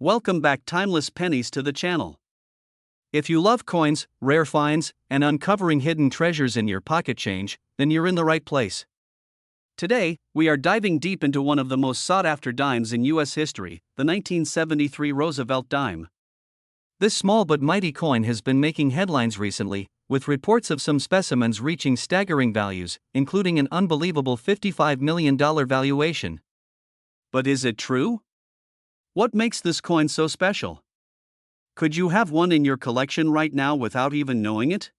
Welcome back, timeless pennies, to the channel. If you love coins, rare finds, and uncovering hidden treasures in your pocket change, then you're in the right place. Today, we are diving deep into one of the most sought-after dimes in U.S. history, the 1973 Roosevelt dime. This small but mighty coin has been making headlines recently, with reports of some specimens reaching staggering values, including an unbelievable $55 million valuation. But is it true? What makes this coin so special? Could you have one in your collection right now without even knowing it?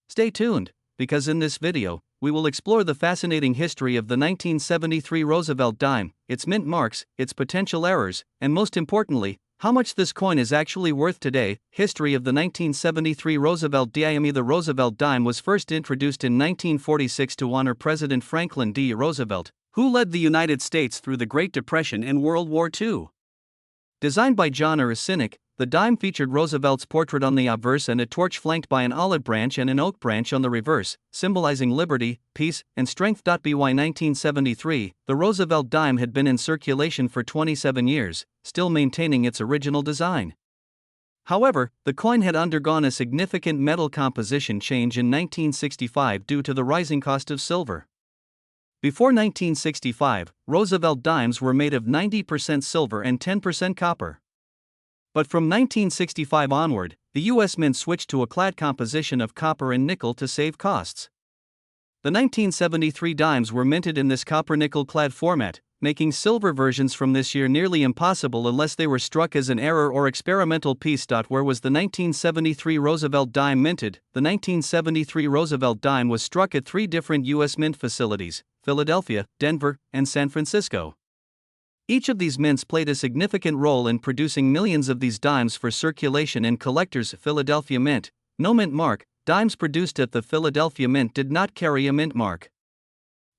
Stay tuned, because in this video, we will explore the fascinating history of the 1973 Roosevelt dime, its mint marks, its potential errors, and most importantly, how much this coin is actually worth today. History of the 1973 Roosevelt dime. The Roosevelt dime was first introduced in 1946 to honor President Franklin D. Roosevelt, who led the United States through the Great Depression and World War II. Designed by John Cynic, the dime featured Roosevelt's portrait on the obverse and a torch flanked by an olive branch and an oak branch on the reverse, symbolizing liberty, peace, and strength. By 1973, the Roosevelt dime had been in circulation for 27 years, still maintaining its original design. However, the coin had undergone a significant metal composition change in 1965 due to the rising cost of silver. Before 1965, Roosevelt dimes were made of 90% silver and 10% copper. But from 1965 onward, the U.S. Mint switched to a clad composition of copper and nickel to save costs. The 1973 dimes were minted in this copper-nickel clad format, making silver versions from this year nearly impossible unless they were struck as an error or experimental piece. Where was the 1973 Roosevelt dime minted? The 1973 Roosevelt dime was struck at 3 different U.S. Mint facilities: Philadelphia, Denver, and San Francisco. Each of these mints played a significant role in producing millions of these dimes for circulation and collectors. Philadelphia Mint, no mint mark. Dimes produced at the Philadelphia Mint did not carry a mint mark.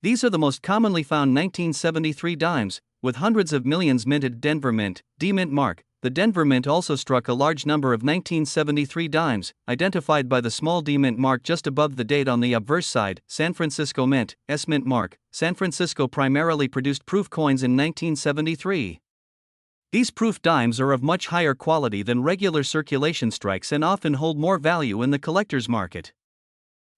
These are the most commonly found 1973 dimes, with hundreds of millions minted. Denver Mint, D mint mark. The Denver Mint also struck a large number of 1973 dimes, identified by the small D mint mark just above the date on the obverse side. San Francisco Mint, S mint mark. San Francisco primarily produced proof coins in 1973. These proof dimes are of much higher quality than regular circulation strikes and often hold more value in the collector's market.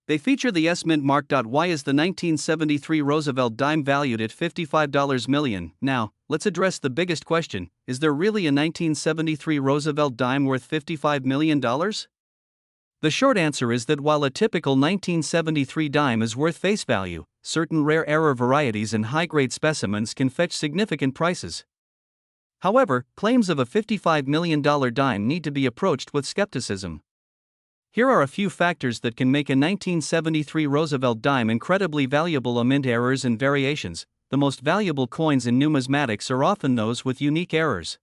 They feature the S mint mark. Why is the 1973 Roosevelt dime valued at $55 million? Now, let's address the biggest question: is there really a 1973 Roosevelt dime worth $55 million? The short answer is that while a typical 1973 dime is worth face value, certain rare error varieties and high-grade specimens can fetch significant prices. However, claims of a $55 million dime need to be approached with skepticism. Here are a few factors that can make a 1973 Roosevelt dime incredibly valuable. Mint errors and variations. The most valuable coins in numismatics are often those with unique errors.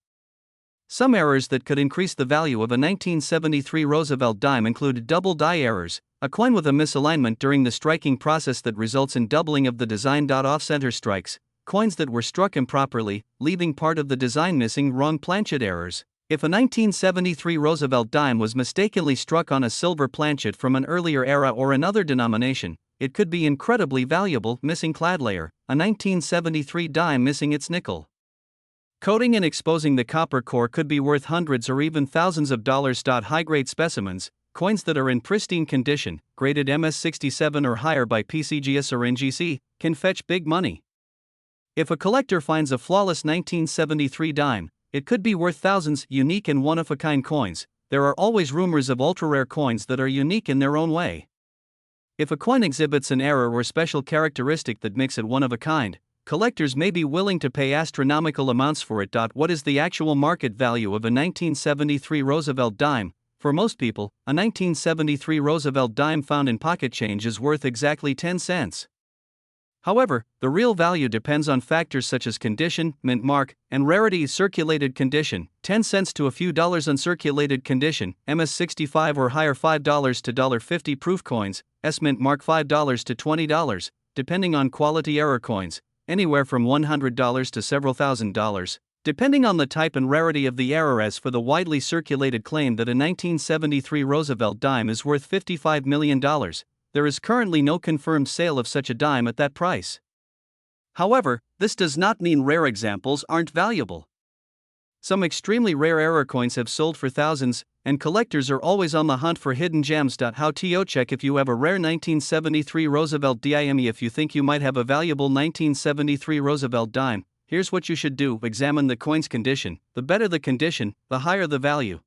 Some errors that could increase the value of a 1973 Roosevelt dime include double die errors, a coin with a misalignment during the striking process that results in doubling of the design. Off-center strikes, coins that were struck improperly, leaving part of the design missing. Wrong planchet errors. If a 1973 Roosevelt dime was mistakenly struck on a silver planchet from an earlier era or another denomination, it could be incredibly valuable. Missing clad layer, a 1973 dime missing its nickel coating and exposing the copper core could be worth hundreds or even thousands of dollars. High-grade specimens, coins that are in pristine condition, graded MS67 or higher by PCGS or NGC, can fetch big money. If a collector finds a flawless 1973 dime, it could be worth thousands. Unique and one-of-a-kind coins. There are always rumors of ultra-rare coins that are unique in their own way. If a coin exhibits an error or special characteristic that makes it one of a kind, collectors may be willing to pay astronomical amounts for it. What is the actual market value of a 1973 Roosevelt dime? For most people, a 1973 Roosevelt dime found in pocket change is worth exactly 10 cents. However, the real value depends on factors such as condition, mint mark, and rarity. Circulated condition, 10 cents to a few dollars. Uncirculated condition, MS65 or higher, $5 to $1.50. Proof coins, S mint mark, $5 to $20, depending on quality. Error coins, anywhere from $100 to several $1,000, depending on the type and rarity of the error. As for the widely circulated claim that a 1973 Roosevelt dime is worth $55 million, there is currently no confirmed sale of such a dime at that price. However, this does not mean rare examples aren't valuable. Some extremely rare error coins have sold for thousands, and collectors are always on the hunt for hidden gems. How to check if you have a rare 1973 Roosevelt dime. If you think you might have a valuable 1973 Roosevelt dime, here's what you should do. Examine the coin's condition. The better the condition, the higher the value.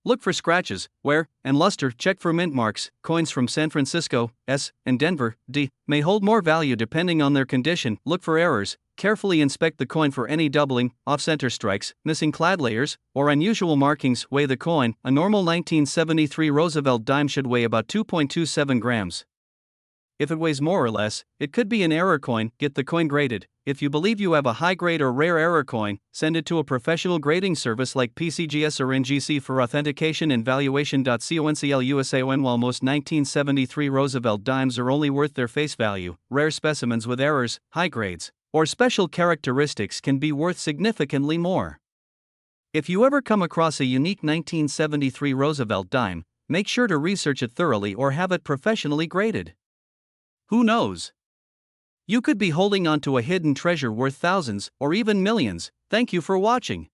Look for scratches, wear, and luster. Check for mint marks. Coins from San Francisco, S, and Denver, D, may hold more value depending on their condition. Look for errors. Carefully inspect the coin for any doubling, off-center strikes, missing clad layers, or unusual markings. Weigh the coin. A normal 1973 Roosevelt dime should weigh about 2.27 grams. If it weighs more or less, it could be an error coin. Get the coin graded. If you believe you have a high-grade or rare error coin, send it to a professional grading service like PCGS or NGC for authentication and valuation. CONCLUSAON. While most 1973 Roosevelt dimes are only worth their face value, rare specimens with errors, high grades, or special characteristics can be worth significantly more. If you ever come across a unique 1973 Roosevelt dime, make sure to research it thoroughly or have it professionally graded. Who knows? You could be holding on to a hidden treasure worth thousands or even millions. Thank you for watching.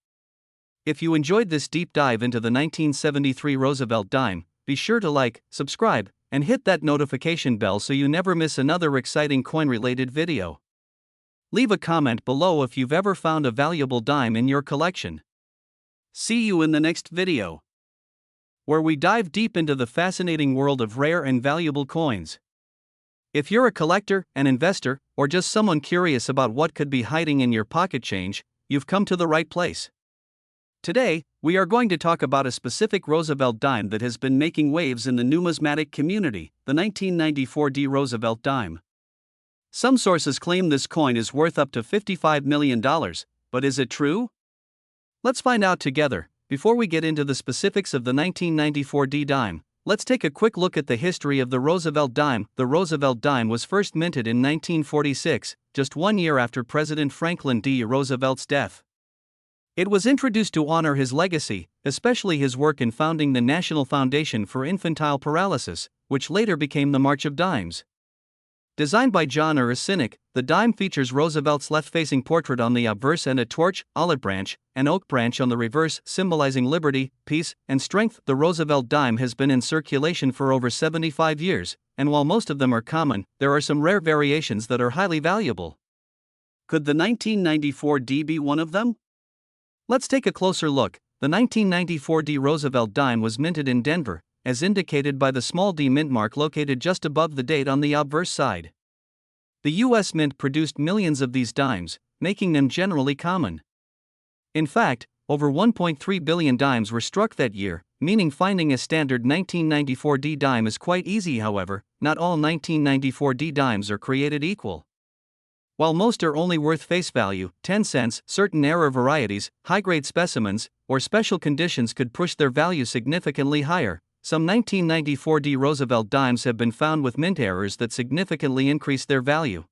If you enjoyed this deep dive into the 1973 Roosevelt dime, be sure to like, subscribe, and hit that notification bell so you never miss another exciting coin-related video. Leave a comment below if you've ever found a valuable dime in your collection. See you in the next video, where we dive deep into the fascinating world of rare and valuable coins. If you're a collector, an investor, or just someone curious about what could be hiding in your pocket change, you've come to the right place. Today, we are going to talk about a specific Roosevelt dime that has been making waves in the numismatic community, the 1994 D Roosevelt dime. Some sources claim this coin is worth up to $55 million, but is it true? Let's find out together. Before we get into the specifics of the 1994 D dime, let's take a quick look at the history of the Roosevelt dime. The Roosevelt dime was first minted in 1946, just 1 year after President Franklin D. Roosevelt's death. It was introduced to honor his legacy, especially his work in founding the National Foundation for Infantile Paralysis, which later became the March of Dimes. Designed by John Cynic, the dime features Roosevelt's left-facing portrait on the obverse and a torch, olive branch, and oak branch on the reverse, symbolizing liberty, peace, and strength. The Roosevelt dime has been in circulation for over 75 years, and while most of them are common, there are some rare variations that are highly valuable. Could the 1994 D be one of them? Let's take a closer look. The 1994 D Roosevelt dime was minted in Denver, as indicated by the small D mint mark located just above the date on the obverse side. The U.S. Mint produced millions of these dimes, making them generally common. In fact, over 1.3 billion dimes were struck that year, meaning finding a standard 1994 D dime is quite easy. However, not all 1994 D dimes are created equal. While most are only worth face value, 10 cents, certain error varieties, high-grade specimens, or special conditions could push their value significantly higher. Some 1994 D Roosevelt dimes have been found with mint errors that significantly increase their value.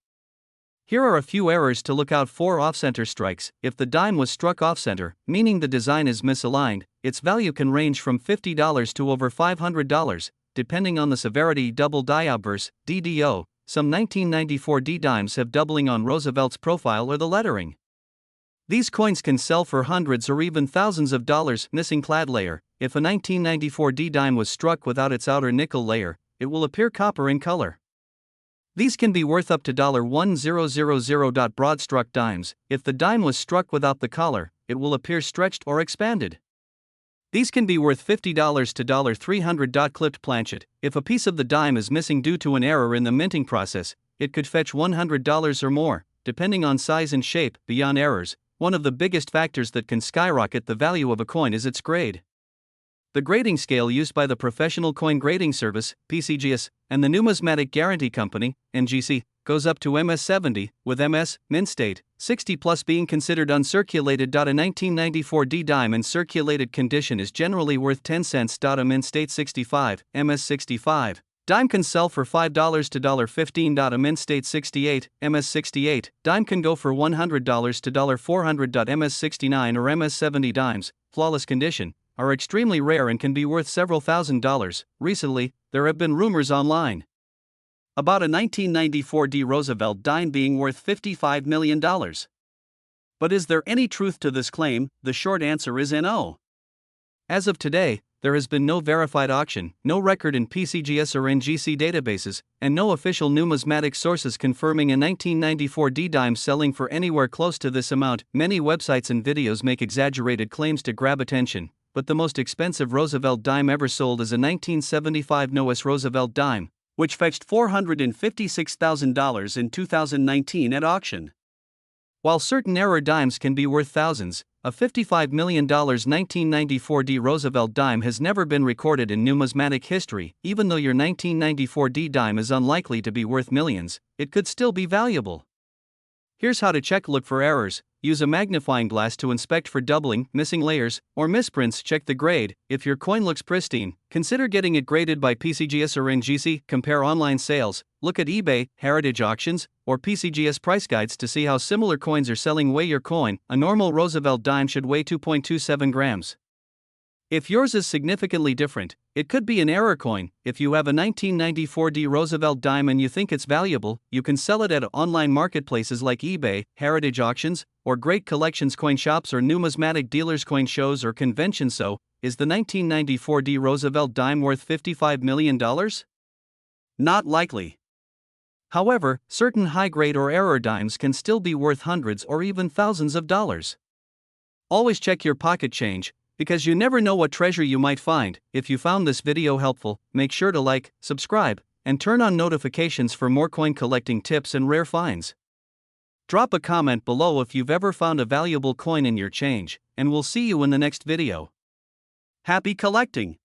Here are a few errors to look out for. Off-center strikes. If the dime was struck off-center, meaning the design is misaligned, its value can range from $50 to over $500, depending on the severity. Double die obverse, DDO. Some 1994 D dimes have doubling on Roosevelt's profile or the lettering. These coins can sell for hundreds or even thousands of dollars. Missing clad layer. If a 1994 D dime was struck without its outer nickel layer, it will appear copper in color. These can be worth up to $1000. Broad struck dimes. If the dime was struck without the collar, it will appear stretched or expanded. These can be worth $50 to $300. Clipped planchet. If a piece of the dime is missing due to an error in the minting process, it could fetch $100 or more, depending on size and shape. Beyond errors, one of the biggest factors that can skyrocket the value of a coin is its grade. The grading scale used by the Professional Coin Grading Service, PCGS, and the Numismatic Guarantee Company, NGC, goes up to MS 70, with MS, mint state, 60 plus being considered uncirculated. A 1994 D dime in circulated condition is generally worth 10 cents. A mint state 65, MS 65. Dime can sell for $5 to $15. A mint state 68, MS 68. Dime can go for $100 to $400. MS 69 or MS 70 dimes, flawless condition, are extremely rare and can be worth several $1,000s. Recently, there have been rumors online about a 1994 D Roosevelt dime being worth $55 million. But is there any truth to this claim? The short answer is no. As of today, there has been no verified auction, no record in PCGS or NGC databases, and no official numismatic sources confirming a 1994 DIMES selling for anywhere close to this amount. Many websites and videos make exaggerated claims to grab attention, but the most expensive Roosevelt dime ever sold is a 1975 Noah's Roosevelt dime, which fetched $456,000 in 2019 at auction. While certain error dimes can be worth thousands, a $55 million 1994 D Roosevelt dime has never been recorded in numismatic history. Even though your 1994 D dime is unlikely to be worth millions, it could still be valuable. Here's how to check. Look for errors. Use a magnifying glass to inspect for doubling, missing layers, or misprints. Check the grade. If your coin looks pristine, consider getting it graded by PCGS or NGC. Compare online sales. Look at eBay, Heritage Auctions, or PCGS price guides to see how similar coins are selling. Weigh your coin. A normal Roosevelt dime should weigh 2.27 grams. If yours is significantly different, it could be an error coin. If you have a 1994 D Roosevelt dime and you think it's valuable, you can sell it at online marketplaces like eBay, Heritage Auctions, or great collections coin shops or numismatic dealers' coin shows or conventions. So, is the 1994 D Roosevelt dime worth $55 million? Not likely. However, certain high-grade or error dimes can still be worth hundreds or even thousands of dollars. Always check your pocket change, because you never know what treasure you might find. If you found this video helpful, make sure to like, subscribe, and turn on notifications for more coin collecting tips and rare finds. Drop a comment below if you've ever found a valuable coin in your change, and we'll see you in the next video. Happy collecting!